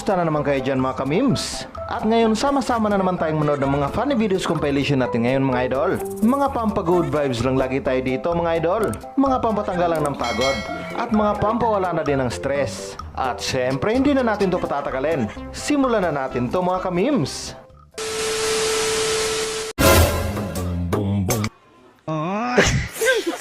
Kumusta na naman kayo dyan mga ka-memes? At ngayon sama-sama na naman tayong manood ng mga funny videos compilation natin ngayon mga idol. Mga pampa-good vibes lang lagi tayo dito mga idol. Mga pampatanggal lang ng pagod. At mga pampawala na din ng stress. At syempre hindi na natin to patatagalin. Simulan na natin to mga ka-memes.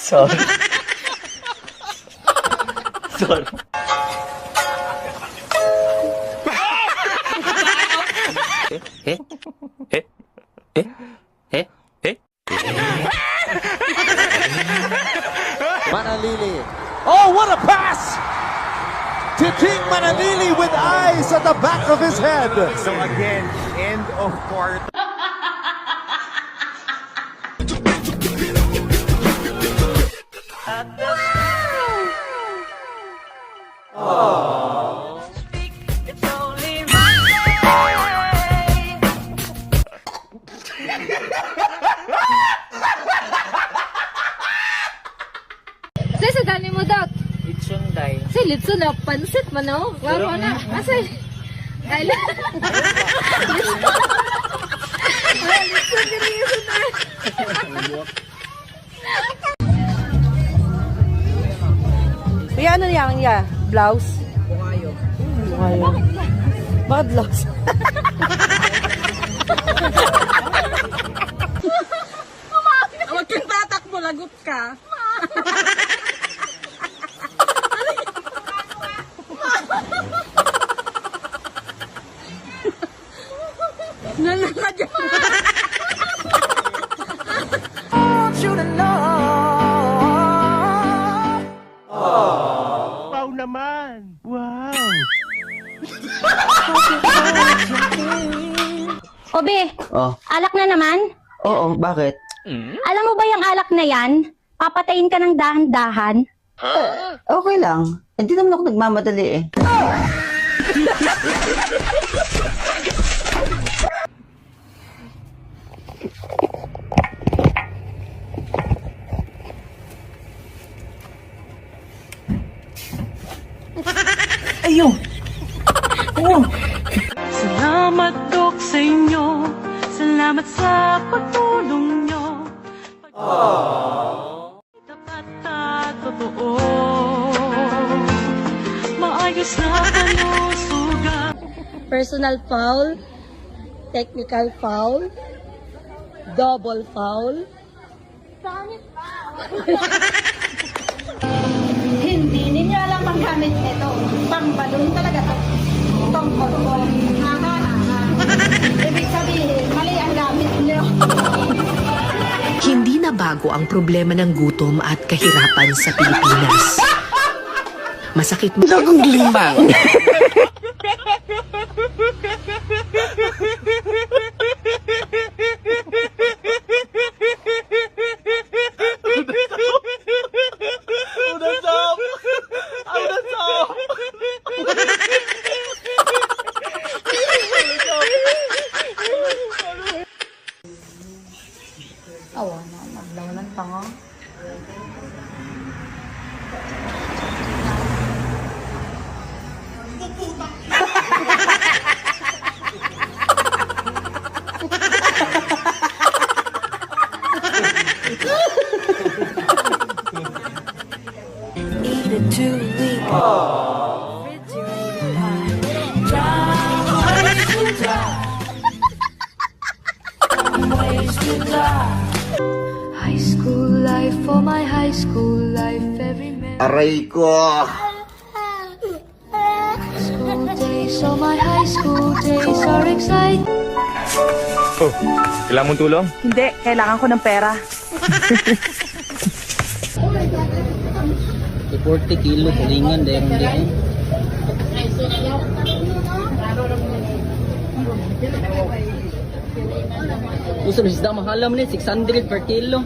Sorry. Sorry. Manalili. Oh, what a pass! To King Manalili with eyes at the back of his head. So again, end of quarter. Sa dali mo daw. Litson day. Sa litso na pansit man no. Wala na. Asa? Ay la. Litso diri na. Kuya, ano yan niya? Blouse? Bukayo. Bukayo. Bakit blouse? Huwag kang tatakbo, lagot ka. Nalakad yan. Wow naman! Wow! Obe, Oh, alak na naman? oo, bakit? Alam mo ba yung alak na yan? Papatayin ka ng dahan-dahan? Okay lang. Hindi naman ako nagmamadali eh. Ayun! Oh! Salamat Dok sa inyo. Salamat sa pagtulong nyo. Tapat at totoo. Maayos na kalusugan. Personal foul, technical foul, double foul. Hindi ninyo alam ang gamit nito. Pangbalon talaga to. Pangbalon. Ibig sabihin, mali ang gamit nyo. Hindi na bago ang problema ng gutom at kahirapan sa Pilipinas. Masakit mo. Dagong limang! Awa na, maglaw ng tanga. Eat it too weak. High school life for my high school life. Every Aray ko! school days, so my high school days are exciting. Oh, kailangan mong tulong? Hindi, kailangan ko ng pera. 40 kilo, tulingan, dahil hindi. Gusto na isda, mahalam ni 600 per kilo.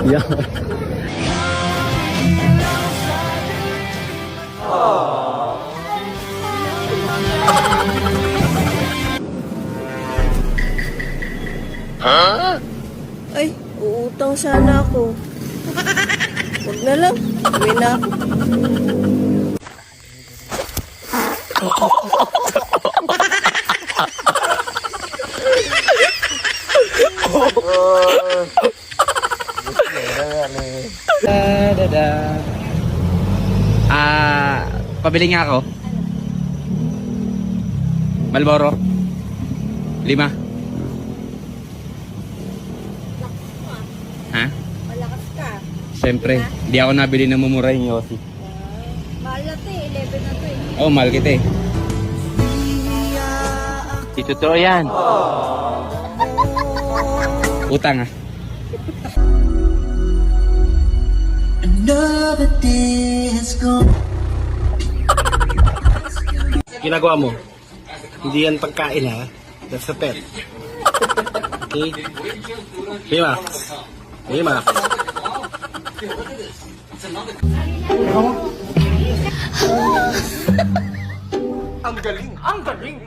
Yeah. Ay, uutang sana ako. Huwag na lang. Uwi na ako. Pabili nga ako. Malboro. 5. Ha? Malakas ka. Siyempre, di ako nabili ng mumura yung Yossi. Mahal na to eh. 11 na to eh. Oh, mahal kita eh. Di totoo yan. Utang ah. Ginagawa mo, hindi yan pagkain ha. That's a pet. Okay? Relax. Relax. Ang galing! Ang galing!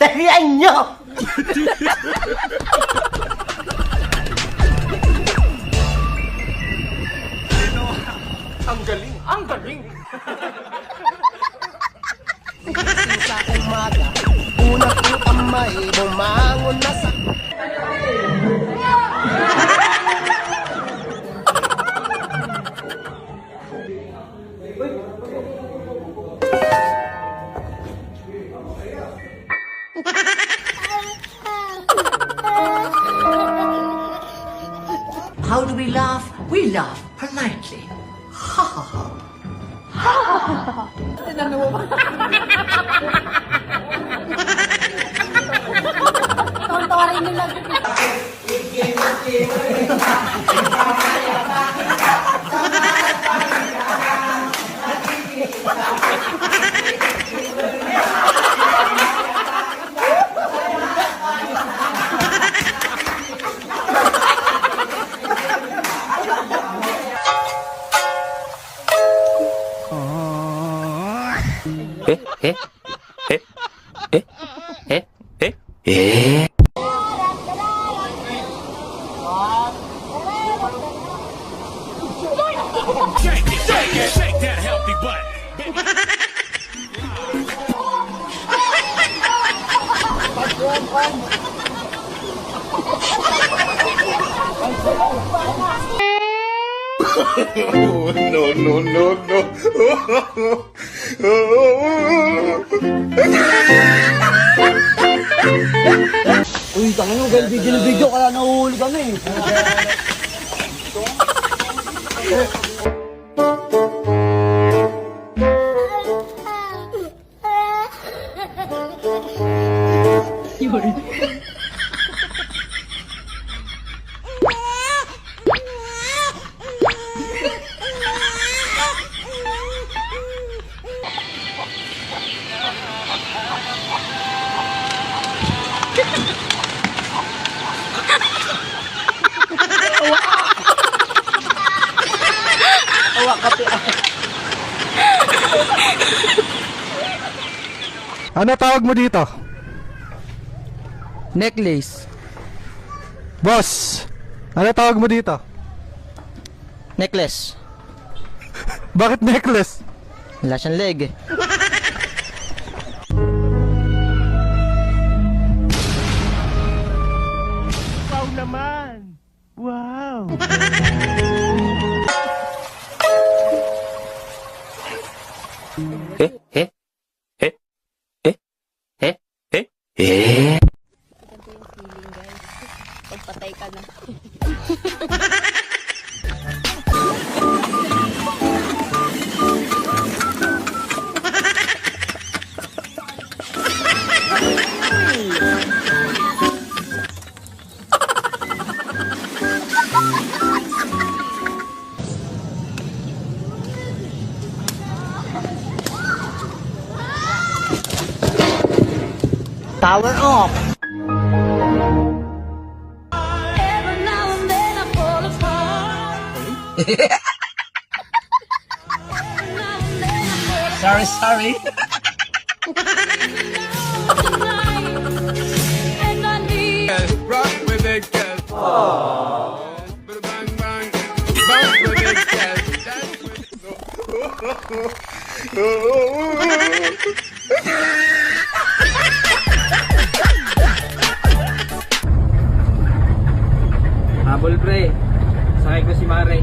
Tarihan nyo! Ang galing! Ang galing! Sa umaga, una kong kamay, bumangon na sa... How do we laugh? We laugh politely. Ha ha ha. Tonto rin nila. Uy, tangin mo, gawin video na video, kaya nahuhuli kami. Ano tawag mo dito? Necklace. Boss, ano tawag mo dito? Necklace. Bakit necklace? Wala siyang leg eh. Wow naman! Wow! Pagpatay ka na. Power off! Every now and then I fall apart. Sorry. And I need Rock with it, girl. Bang, bang. Bounce with it, girl. Dance with it. Habol pre. Sakay ko si Mare.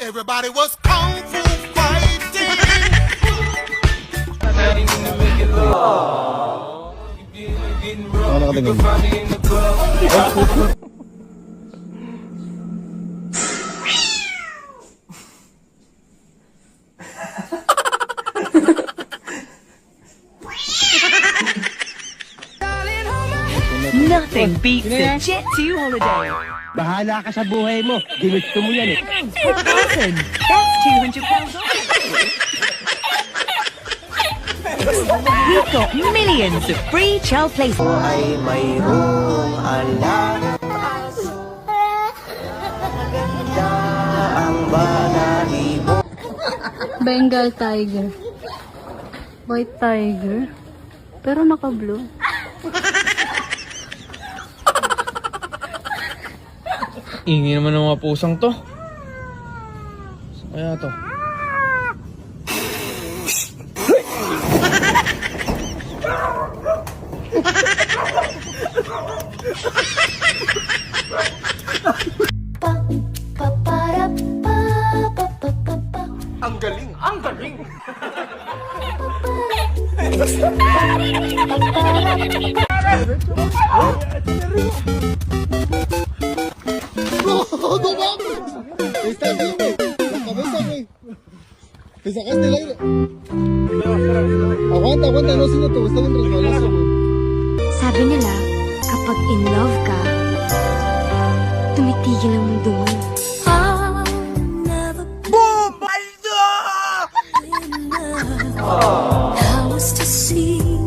Everybody was kung fu fighting. Nothing beats a Jet 2 holiday. Bahala ka sa buhay mo. Ginusto mo yan eh. That's £200 off. We've got millions of free child places. Ay mayroong alam. Ganda ang balahibo. Bengal tiger. White tiger. Pero naka-blue. Ingi naman ng mga pusang to. Kaya to. Ang galing! Ang galing! Sabi nila, kapag in love ka, tumitigil ang mundo mo. How was to see you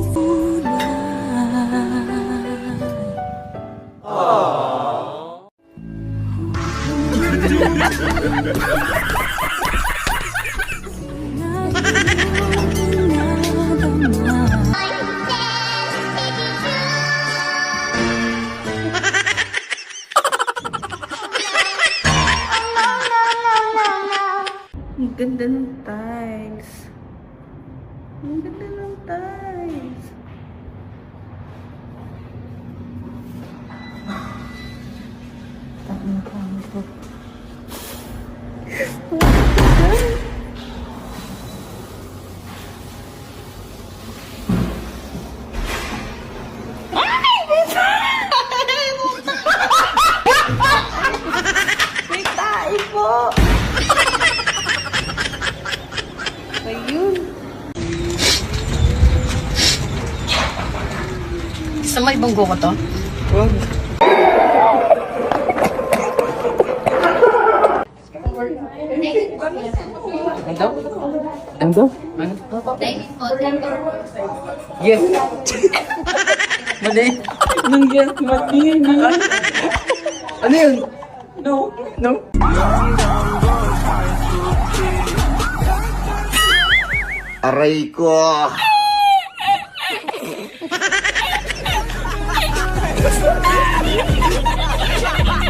Ang ganda ng tiles. Ang ganda ng tiles. May tayo po. Ayun. Gusto mo ibanggo ko to? Ano? Yes. Mali. Nung yes, mali. Ano yun? No. Aray ko.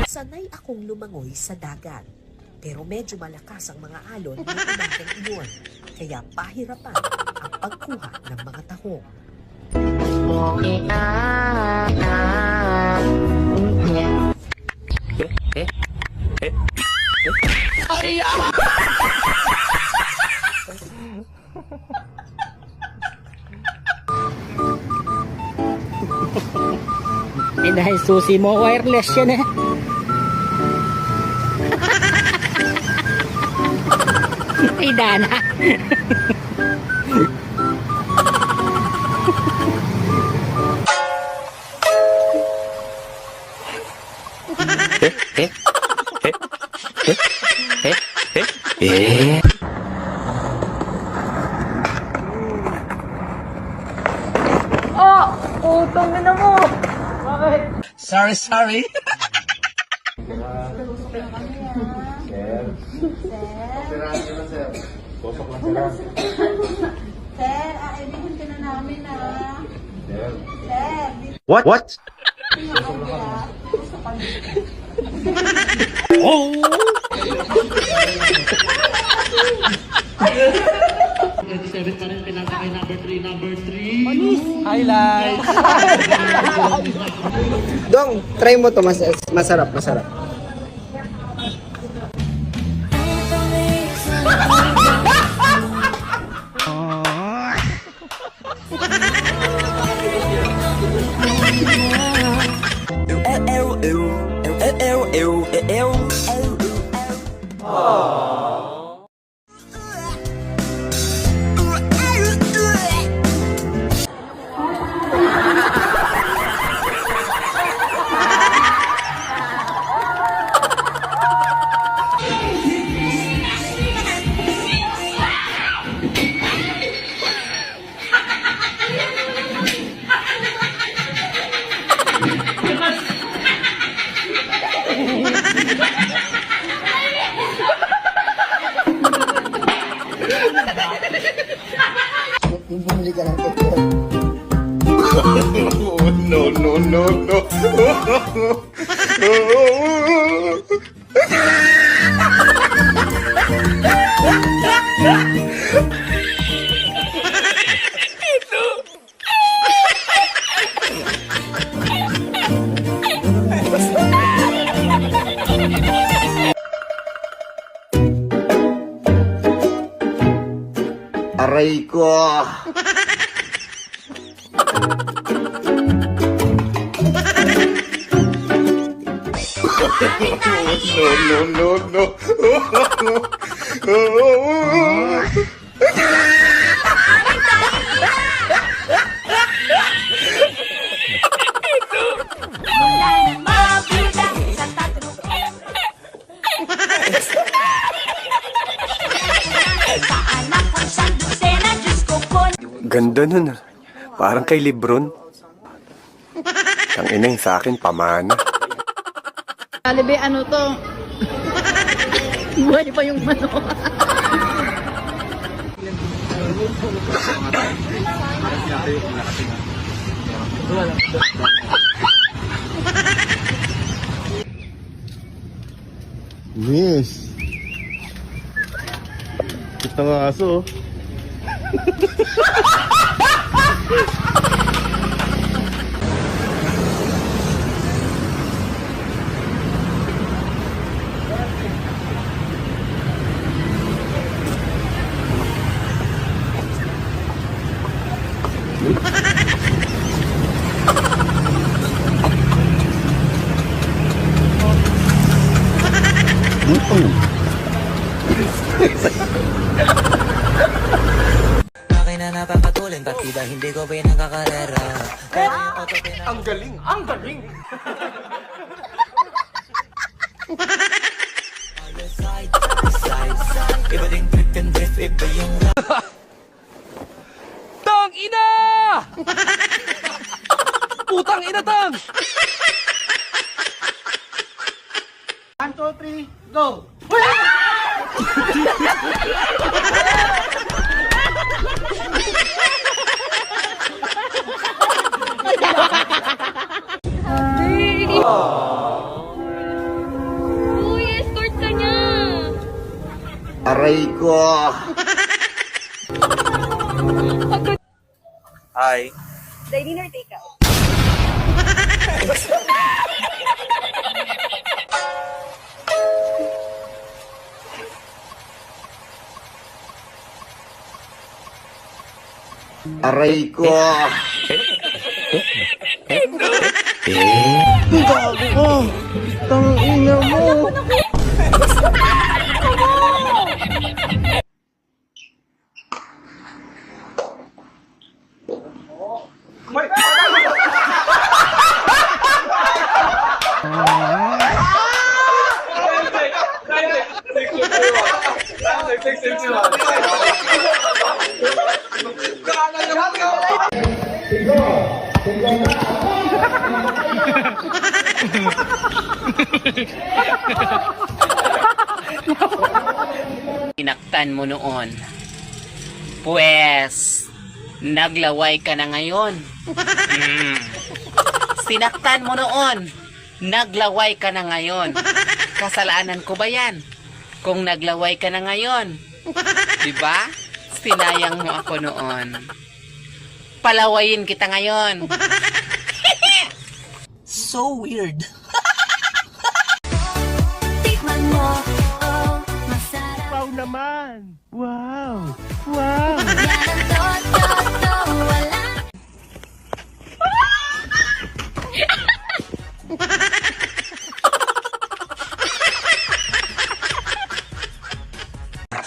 Sanay akong lumangoy sa dagat. Pero medyo malakas ang mga alon na umagang iyon. Kaya pahirapan ang pagkuha ng mga tahong. Eh dahil susi mo, wireless yan eh. Ay, Dana. Eh? Sorry. Sir, aibigin ka na namin ah. Sir, What? Dong, try mo to, masarap. Bumili ka ng totoo. No. Aray ko. No. Ganda nun ah. Parang kay Lebron. Ang inay sa akin, pamana. Alibe, ano to? Buhay pa yung manok. Miss. Kita nga aso. Akin na napapatulin, partida hindi ko pinagkakarera. Ang galing! Ang galing! Iba ding trip and drift, iba yung Tang ina! Putang ina, Tang! 1, 2, 3, go! Uy, escort ka niya. aray ko. Hi. dinner takeout. Aray ko. Gago ko! Tangina mo! Sinaktan mo noon. Pues, naglaway ka na ngayon. Sinaktan mo noon. Naglaway ka na ngayon. Kasalanan ko ba yan? Kung naglaway ka na ngayon. Diba? Sinayang mo ako noon. Palawayin kita ngayon. So weird. Tikman mo, oh, masarap. Wow naman! Wow! Wow! Yan ang to, wala.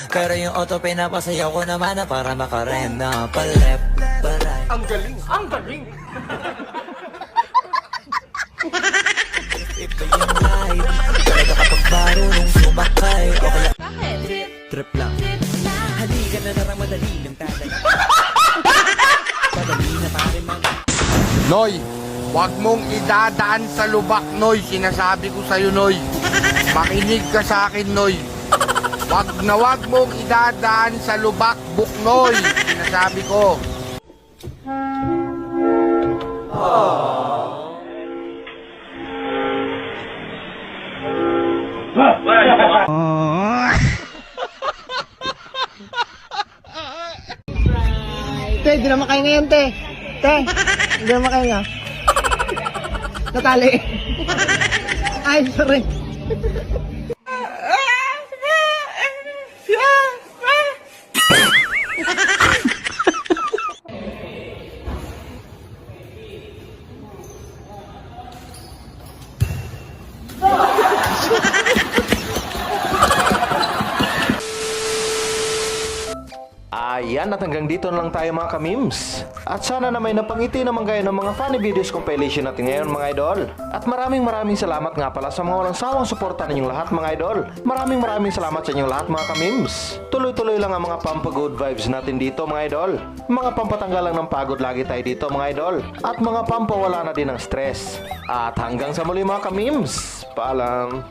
Pero yung auto pinapasayaw ko naman na para makarena. Palep, baray. Ang galing! Ang galing! Iba yung life. Talaga kapag marunong sumakay. Okay lang. Bakit? Trip lang. Halika na narang madali ng talaga. Padali na pare mag... Noy, wag mong idadaan sa lubak, Noy. Sinasabi ko sa'yo, Noy. Makinig ka sa akin, Noy. Wag mong idadaan sa lubak, Buknoy. Sinasabi ko. Te, di naman kayo ngayon, te. Te, di naman kayo nga. Natali. Ay, sorry. Ayan, at hanggang dito na lang tayo mga kamims. At sana na may napangiti naman kayo ng mga funny videos compilation natin ngayon mga idol. At maraming salamat nga pala sa mga walang sawang suporta ninyong lahat mga idol. Maraming salamat sa inyong lahat mga kamims. Tuloy-tuloy lang ang mga pampa-good vibes natin dito mga idol. Mga pampatanggal lang ng pagod lagi tayo dito mga idol. At mga pampawala na din ng stress. At hanggang sa muli mga kamims. Paalam.